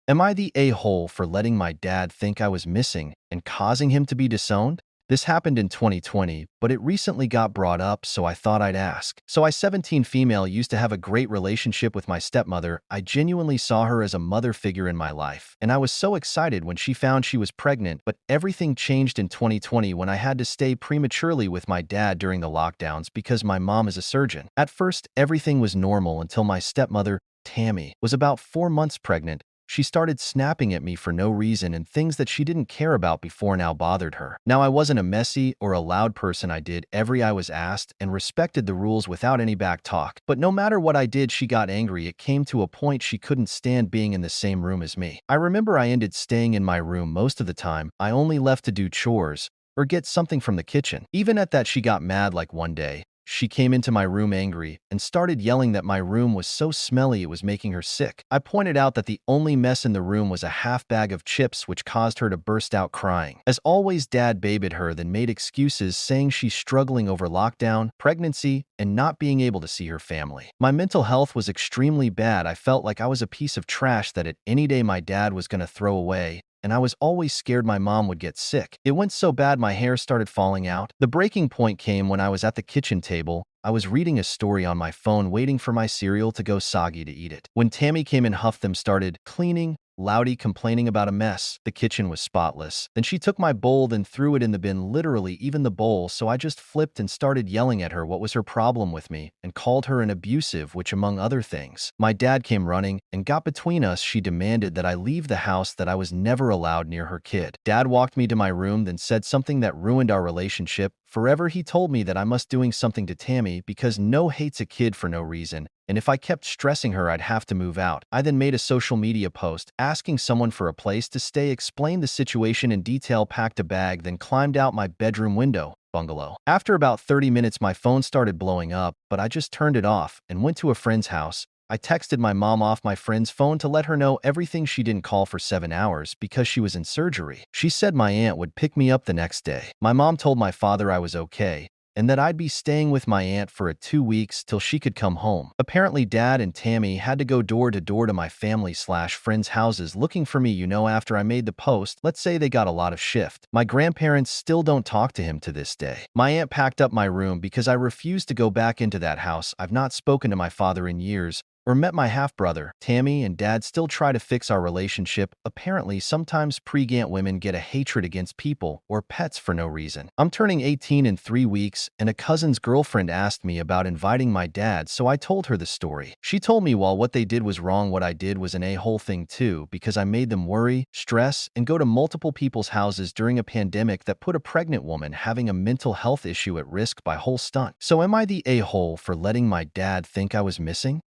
Am I the a-hole for letting my dad think I was missing and causing him to be disowned? This happened in 2020, but it recently got brought up, so I thought I'd ask. So I 17 female used to have a great relationship with my stepmother. I genuinely saw her as a mother figure in my life, and I was so excited when she found she was pregnant, but everything changed in 2020 when I had to stay prematurely with my dad during the lockdowns because my mom is a surgeon. At first, everything was normal until my stepmother, Tammy, was about 4 months pregnant. She started snapping at me for no reason, and things that she didn't care about before now bothered her. Now, I wasn't a messy or a loud person. I did every I was asked and respected the rules without any back talk. But no matter what I did, she got angry. It came to a point she couldn't stand being in the same room as me. I remember I ended staying in my room most of the time. I only left to do chores or get something from the kitchen. Even at that, she got mad. Like one day, she came into my room angry and started yelling that my room was so smelly it was making her sick. I pointed out that the only mess in the room was a half bag of chips, which caused her to burst out crying. As always, Dad babied her, then made excuses saying she's struggling over lockdown, pregnancy, and not being able to see her family. My mental health was extremely bad. I felt like I was a piece of trash that at any day my dad was going to throw away, and I was always scared my mom would get sick. It went so bad my hair started falling out. The breaking point came when I was at the kitchen table. I was reading a story on my phone, waiting for my cereal to go soggy to eat it. When Tammy came in, huffed them, started cleaning, Loudy complaining about a mess. The kitchen was spotless. Then she took my bowl and threw it in the bin, literally even the bowl, so I just flipped and started yelling at her what was her problem with me, and called her an abusive, which among other things. My dad came running and got between us. She demanded that I leave the house, that I was never allowed near her kid. Dad walked me to my room, then said something that ruined our relationship forever. He told me that I must doing something to Tammy because no hates a kid for no reason, and if I kept stressing her, I'd have to move out. I then made a social media post asking someone for a place to stay, explained the situation in detail, packed a bag, then climbed out my bedroom window. Bungalow. After about 30 minutes, my phone started blowing up, but I just turned it off and went to a friend's house. I texted my mom off my friend's phone to let her know everything. She didn't call for 7 hours because she was in surgery. She said my aunt would pick me up the next day. My mom told my father I was okay, and that I'd be staying with my aunt for 2 weeks till she could come home. Apparently, Dad and Tammy had to go door to door to my family/friends' houses looking for me. After I made the post, let's say they got a lot of shift. My grandparents still don't talk to him to this day. My aunt packed up my room because I refused to go back into that house. I've not spoken to my father in years or met my half-brother. Tammy and Dad still try to fix our relationship. Apparently, sometimes pregnant women get a hatred against people or pets for no reason. I'm turning 18 in 3 weeks, and a cousin's girlfriend asked me about inviting my dad, so I told her the story. She told me while what they did was wrong, what I did was an a-hole thing too, because I made them worry, stress, and go to multiple people's houses during a pandemic that put a pregnant woman having a mental health issue at risk by whole stunt. So am I the a-hole for letting my dad think I was missing?